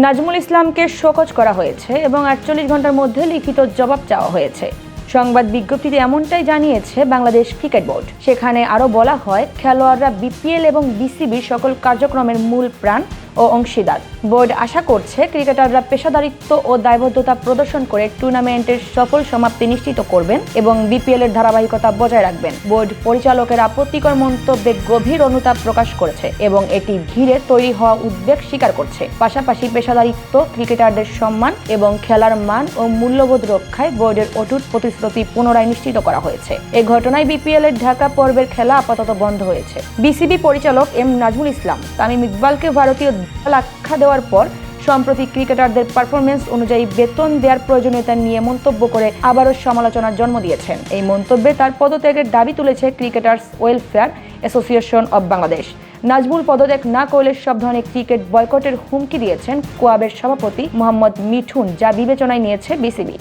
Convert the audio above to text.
নাজমুল ইসলামকে শোকজ করা হয়েছে এবং ৪৮ ঘন্টার মধ্যে লিখিত জবাব চাওয়া হয়েছে। সংবাদ বিজ্ঞপ্তিতে এমনটাই জানিয়েছে বাংলাদেশ ক্রিকেট বোর্ড। সেখানে আরও বলা হয়, খেলোয়াড়রা বিপিএল এবং বিসিবির সকল কার্যক্রমের মূল প্রাণ ও অংশীদার। বোর্ড আশা করছে ক্রিকেটাররা পেশাদারিত্ব ও দায়বদ্ধতা প্রদর্শন করে টুর্নামেন্টের সফল সমাপ্তি নিশ্চিত করবেন এবং বিপিএল এর ধারাবাহিকতা বজায় রাখবেন। বোর্ড পরিচালকের আপত্তিকর মন্তব্যে গভীর অনুতাপ প্রকাশ করেছে এবং এটি ঘিরে তৈরি হওয়া উদ্বেগ স্বীকার করছে। পাশাপাশি পেশাদারিত্ব, ক্রিকেটারদের সম্মান এবং খেলার মান ও মূল্যবোধ রক্ষায় বোর্ডের অটুট প্রতিশ্রুতি পুনরায় নিশ্চিত করা হয়েছে। এই ঘটনায় বিপিএল এর ঢাকা পর্বের খেলা আপাতত বন্ধ হয়েছে। বিসিবি পরিচালক এম নাজমুল ইসলাম তামিম ইকবালকে ভারতীয় দল আখ্যা দেওয়ার পর সম্প্রতি ক্রিকেটারদের পারফরমেন্স অনুযায়ী বেতন দেওয়ার প্রয়োজনীয়তা নিয়ে মন্তব্য করে আবারও সমালোচনার জন্ম দিয়েছেন। এই মন্তব্যে তার পদত্যাগের দাবি তুলেছে cricketers welfare association of Bangladesh. Nazmul পদত্যাগ না করলে সব ধরনের ক্রিকেট বয়কটের হুমকি দিয়েছেন কোয়াবের সভাপতি মোহাম্মদ মিঠুন, যা বিবেচনায় নিয়েছে বিসিবি।